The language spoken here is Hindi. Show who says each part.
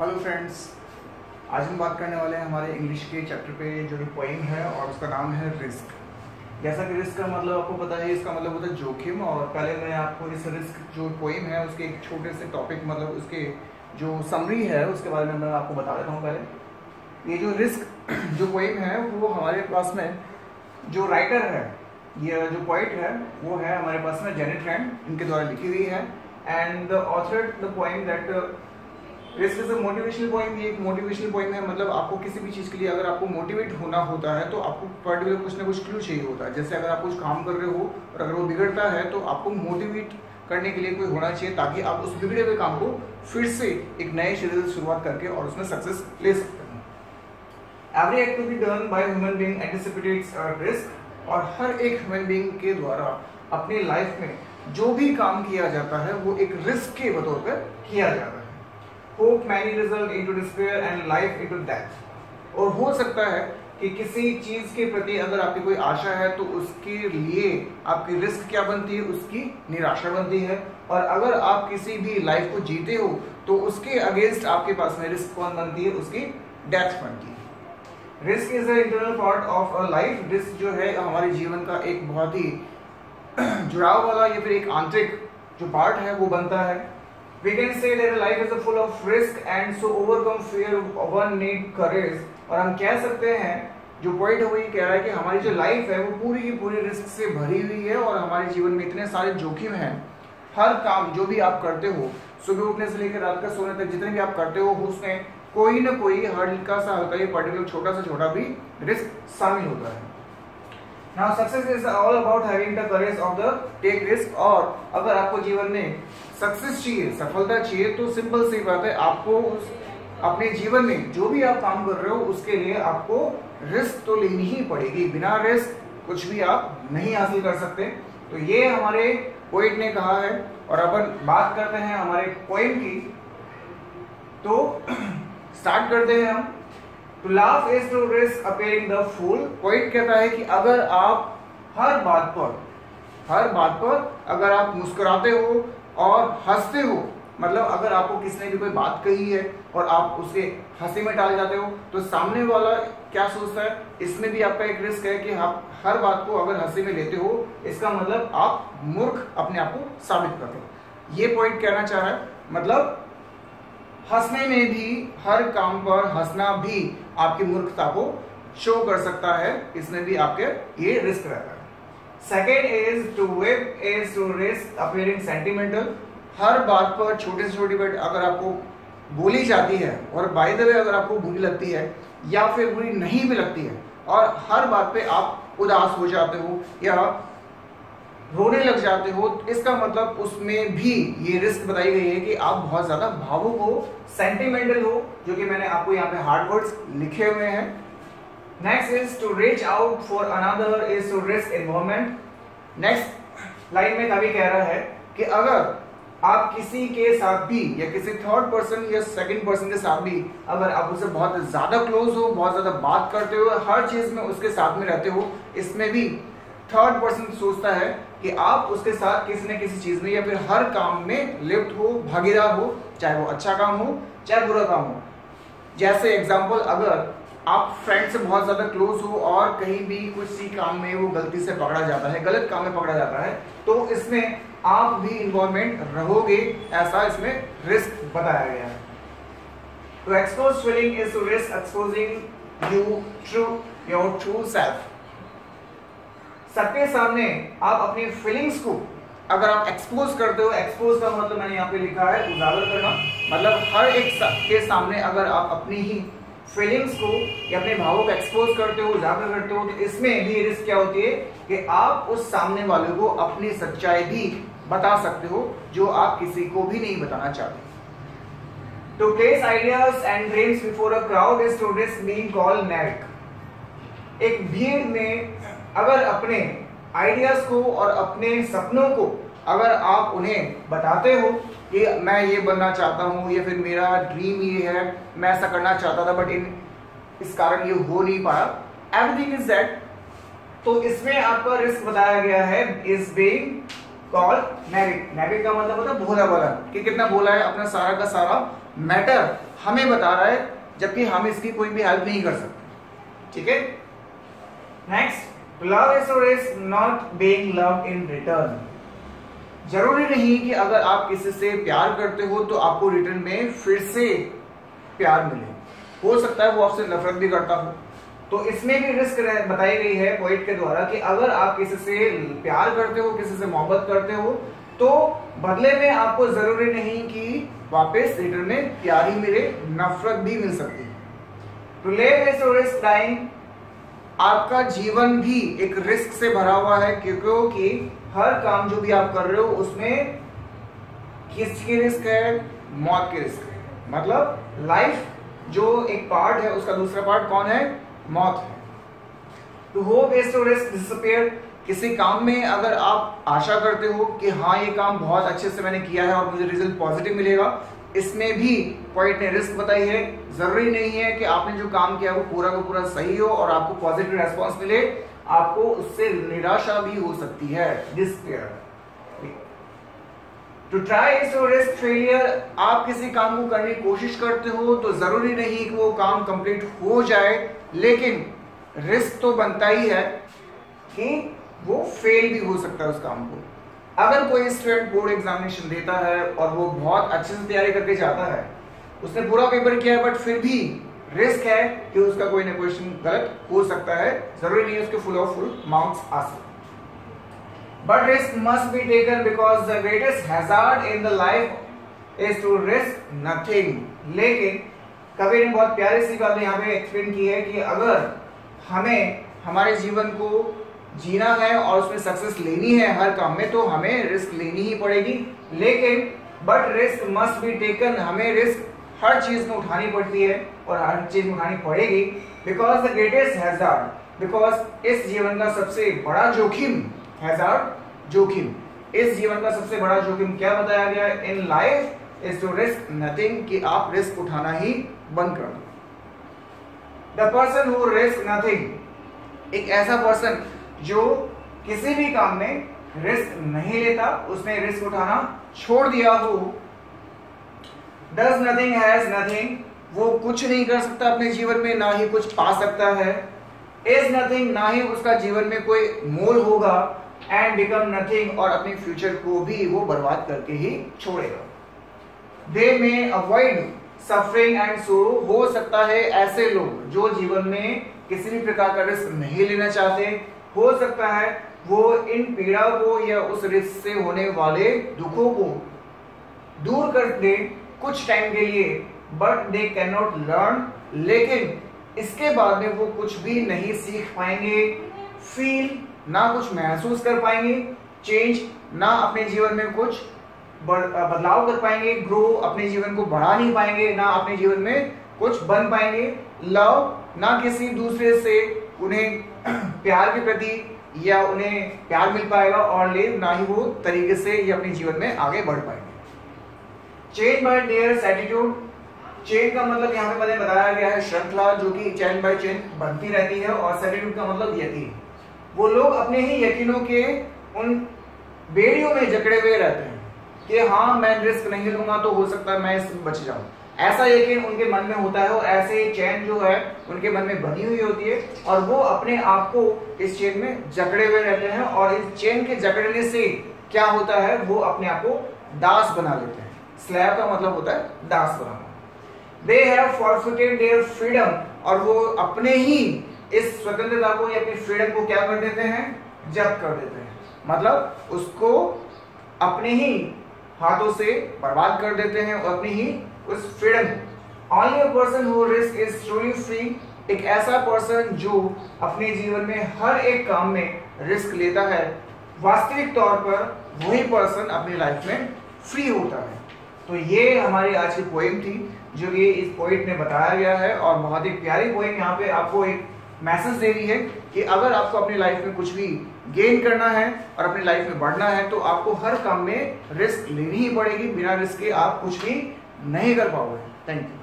Speaker 1: हेलो फ्रेंड्स, आज हम बात करने वाले हैं हमारे इंग्लिश के चैप्टर पे जो कि पोइम है और उसका नाम है रिस्क। जैसा कि रिस्क का मतलब आपको पता है, इसका मतलब होता है जोखिम। और पहले मैं आपको इस रिस्क जो पोइम है उसके एक छोटे से टॉपिक मतलब उसके जो समरी है उसके बारे में मैं आपको बता देता हूँ। पहले ये जो रिस्क जो पोइम है वो हमारे पास में जो राइटर है, ये जो पोइट है वो है हमारे पास में जेनेट रैंड, इनके द्वारा लिखी हुई है। And the author the poem that risk is a motivational poem. ये एक मोटिवेशनल पोइम है, मतलब आपको किसी भी चीज़ के लिए अगर आपको मोटिवेट होना होता है तो आपको पर्टिकुलर कुछ ना कुछ क्लू चाहिए होता है। जैसे अगर आप कुछ काम कर रहे हो और अगर वो बिगड़ता है तो आपको मोटिवेट करने के लिए कोई होना चाहिए ताकि आप उस बिगड़े हुए काम को फिर से एक नए सिरे से शुरुआत करके और उसमें सक्सेस ले सकते हैं। Every act to be done by human being anticipates a risk. और हर एक ह्यूमन बीइंग के द्वारा अपनी लाइफ में जो भी काम किया जाता है वो एक रिस्क के बतौर पर किया जाता है। Hope many result into despair and life into death। और हो सकता है कि किसी चीज के प्रति अगर आपकी कोई आशा है तो उसके लिए आपकी रिस्क क्या बनती है, उसकी निराशा बनती है। और अगर आप किसी भी लाइफ को जीते हो तो उसके अगेंस्ट आपके पास में रिस्क कौन बनती है, उसकी डेथ बनती है। Risk is a internal part of a life. Risk जो है हमारे जीवन का एक बहुत ही जुड़ाव वाला या फिर एक आंतरिक जो पार्ट है वो बनता है। We can say that life is full of risk and so overcome fear one need courage। और हम कह सकते हैं, जो पॉइंट है वो ये कह रहा है कि हमारी जो लाइफ है वो पूरी की पूरी रिस्क से भरी हुई है और हमारे जीवन में इतने सारे जोखिम हैं। हर काम जो भी आप करते हो, सुबह उठने से लेकर रात का सोने तक जितने भी आप करते हो उसमें कोई ना कोई हल्का सा पर्टिकुलर छोटा सा छोटा भी रिस्क शामिल होता है। Now success is all about having the courage of the take risk। और अगर आपको जीवन में सक्सेस चाहिए, सफलता चाहिए, तो सिंपल सी बात है, आपको अपने जीवन में जो भी आप काम कर रहे हो उसके लिए आपको रिस्क तो लेनी ही पड़ेगी। बिना रिस्क कुछ भी आप नहीं हासिल कर सकते। तो ये हमारे पोएट ने कहा है। और अपन बात करते हैं हमारे पोएम की, तो स्टार्ट करते हैं हम। To laugh is to risk appearing the fool। Poet कहता है कि अगर आप हर बात पर अगर आप मुस्कुराते हो और हंसते हो, मतलब अगर आपको किसी ने भी कोई बात कही है और आप उसे हंसी में टाल जाते हो तो सामने वाला क्या सोचता है, इसमें भी आपका एक रिस्क है कि आप हर बात को अगर हंसी में लेते हो, इसका मतलब आप मूर्ख अपने आप को साबित कर रहे हो। ये पॉइंट कहना चाह रहा है, मतलब हंसने में भी, हर काम पर हंसना भी आपकी मूर्खता को शो कर सकता है, इसमें भी आपके ये रिस्क रहता है। Second is to weep is to risk appearing sentimental. हर बात पर छोटी से छोटी बात अगर आपको बोली जाती है और बाय द वे अगर आपको बुरी लगती है या फिर बुरी नहीं भी लगती है और हर बात पे आप उदास हो जाते हो या रोने लग जाते हो, इसका मतलब उसमें भी ये रिस्क बताई गई है कि आप बहुत ज्यादा भावुक हो, सेंटिमेंटल हो, जो कि मैंने आपको यहाँ पे हार्ड वर्ड्स लिखे हुए हैं। Next is to reach out for another is to risk involvement. Next line में कवि कह रहा है कि अगर आप किसी के साथ भी या किसी थर्ड पर्सन या सेकंड पर्सन के साथ भी अगर आप उससे बहुत ज्यादा क्लोज हो, बहुत ज्यादा बात करते हो, हर चीज में उसके साथ में रहते हो, इसमें भी थर्ड पर्सन सोचता है कि आप उसके साथ किसी न किसी चीज में या फिर हर काम में लिप्त हो, भागीदार हो, चाहे वो अच्छा काम हो चाहे बुरा काम हो। जैसे एग्जांपल, अगर आप फ्रेंड से बहुत ज्यादा क्लोज हो और कहीं भी किसी काम में वो गलती से पकड़ा जाता है, गलत काम में पकड़ा जाता है, तो इसमें आप भी इन्वॉल्वमेंट रहोगे, ऐसा इसमें रिस्क बताया गया है। To expose feeling is to risk exposing you through your true self. सबके सामने आप अपनी फीलिंग्स को अगर आप एक्सपोज करते हो, एक्सपोज का मतलब मैंने यहाँ पे लिखा है उजागर करना, मतलब हर एक के सामने अगर आप अपनी ही फीलिंग्स को या अपने भावों को एक्सपोज करते हो, उजागर करते हो, तो इसमें भी रिस्क क्या होती है कि आप उस सामने वाले को अपनी सच्चाई भी बता सकते हो जो आप किसी को भी नहीं बताना चाहते। To place ideas and dreams before a crowd is to risk being called narrate. एक भीड़ में अगर अपने आइडियाज को और अपने सपनों को अगर आप उन्हें बताते हो कि मैं ये बनना चाहता हूँ या फिर मेरा ड्रीम ये है, मैं ऐसा करना चाहता था बट इस कारण ये हो नहीं पाया, एवरीथिंग इज दैट, तो इसमें आपका रिस्क बताया गया है is being called narrate. Narrate का मतलब होता है भोला वाला, कि कितना भोला है, अपना सारा का सारा मैटर हमें बता रहा है, जबकि हम इसकी कोई भी हेल्प नहीं कर सकते। ठीक है, नेक्स्ट, लव इज और is not being loved in return. जरूरी नहीं कि अगर आप किसी से प्यार करते हो तो आपको रिटर्न में फिर से प्यार मिले, हो सकता है वो आपसे नफरत भी करता हो। तो इसमें भी रिस्क बताई गई है पोइट के द्वारा कि अगर आप किसी से प्यार करते हो, किसी से मोहब्बत करते हो, तो बदले में आपको जरूरी नहीं कि वापस रिटर्न में प्यार ही मिले, नफरत भी मिल सकती है। To live is a risk time, आपका जीवन भी एक रिस्क से भरा हुआ है, क्योंकि हर काम जो भी आप कर रहे हो उसमें किसकी रिस्क है? मौत की रिस्क है। मतलब लाइफ जो एक पार्ट है उसका दूसरा पार्ट कौन है? मौत है। To hope is to risk disappear, किसी काम में अगर आप आशा करते हो कि हाँ ये काम बहुत अच्छे से मैंने किया है और मुझे रिजल्ट पॉजिटिव मिलेगा, इसमें भी पॉइंट ने रिस्क बताई है। जरूरी नहीं है कि आपने जो काम किया वो पूरा का पूरा सही हो और आपको पॉजिटिव रेस्पॉन्स मिले, आपको उससे निराशा भी हो सकती है, despair. To try is to risk failure, आप किसी काम को करने की कोशिश करते हो तो जरूरी नहीं कि वो काम कंप्लीट हो जाए, लेकिन रिस्क तो बनता ही है कि वो फेल भी हो सकता है उस काम को। अगर कोई स्टूडेंट बोर्ड एग्जामिनेशन देता है और वो बहुत अच्छे से तैयारी करके जाता है, उसने पूरा पेपर किया है, बट फिर भी रिस्क है कि उसका कोई ना क्वेश्चन गलत हो सकता है, जरूरी नहीं है उसके फुल ऑफ फुल मार्क्स आ सकते। But risk must be taken because the greatest hazard in the life is to risk nothing. लेकिन कबीर ने बहुत प्यारी सी बात यहाँ पे एक्सप्लेन की है कि अगर हमें हमारे जीवन को जीना है और उसमें सक्सेस लेनी है हर काम में, तो हमें रिस्क लेनी ही पड़ेगी। लेकिन but risk must be taken, हमें रिस्क हर चीज में उठानी पड़ती है और हर चीज में उठानी पड़ेगी। Because the greatest hazard, because इस जीवन का सबसे बड़ा जोखिम, हैजार्ड जोखिम, इस जीवन का सबसे बड़ा जोखिम क्या बताया गया है? In life is to risk nothing, कि आप रिस्क उठाना ही बंद कर दो। The person who risk nothing, एक ऐसा पर्सन जो किसी भी काम में रिस्क नहीं लेता, उसने रिस्क उठाना छोड़ दिया हो। डज नथिंग हैज नथिंग, वो कुछ नहीं कर सकता अपने जीवन में, ना ही कुछ पा सकता है। इज नथिंग, ना ही उसका जीवन में कोई मोल होगा। एंड बिकम नथिंग, और अपने फ्यूचर को भी वो बर्बाद करके ही छोड़ेगा। दे मे अवॉइड सफरिंग एंड सोरो, हो सकता है ऐसे लोग जो जीवन में किसी भी प्रकार का रिस्क नहीं लेना चाहते, हो सकता है वो इन पीड़ा को या उस रिस्क से होने वाले दुखों को दूर कर दे कुछ टाइम के लिए, but they can not learn, लेकिन इसके बाद में वो कुछ भी नहीं सीख पाएंगे, फील ना कुछ महसूस कर पाएंगे, चेंज ना अपने जीवन में कुछ बदलाव कर पाएंगे, ग्रो अपने जीवन को बढ़ा नहीं पाएंगे, ना अपने जीवन में कुछ बन पाएंगे, लव ना किसी दूसरे से उन्हें प्यार के प्रति या उन्हें प्यार मिल पाएगा, और लिव ना ही वो तरीके से ये अपने जीवन में आगे बढ़ पाएंगे। Chain by their attitude, chain का मतलब यहाँ पे मैंने बताया गया है श्रृंखला, जो कि चेन बाय चेन बनती रहती है, और एटीट्यूड का मतलब यकीन। वो लोग अपने ही यकीनों के उन बेड़ियों में जकड़े हुए रहते हैं कि हाँ मैं रिस्क नहीं लूंगा तो हो सकता है मैं इसमें बच जाऊं, ऐसा यकीन उनके मन में होता है। और ऐसे चेन जो है उनके मन में बनी हुई होती है, और वो अपने आप को इस चेन में जकड़े हुए रहते हैं, और इस चेन के जकड़ने से क्या होता है, वो अपने आप को दास बना लेते हैं। स्लेव का मतलब होता है दास बनाना। They have forfeited their freedom, और वो अपने ही इस स्वतंत्रता को या अपनी फ्रीडम को क्या कर देते हैं, जब्त कर देते हैं, मतलब उसको अपने ही हाथों से बर्बाद कर देते हैं, और अपनी ही उस freedom. Only a person who risk is truly free, एक ऐसा पर्सन जो अपने जीवन में हर एक काम में रिस्क लेता है, वास्तविक तौर पर वही पर्सन अपनी लाइफ में फ्री होता है। तो ये हमारी आज की पोएम थी, जो ये इस पोएट ने बताया गया है, और बहुत ही प्यारी पोएम यहाँ पे आपको एक मैसेज दे रही है कि अगर आपको अपनी लाइफ में कुछ भी गेन करना है और अपनी लाइफ में बढ़ना है, तो आपको हर काम में रिस्क लेनी ही पड़ेगी, बिना रिस्क के आप कुछ भी नहीं कर पाओगे। Thank you.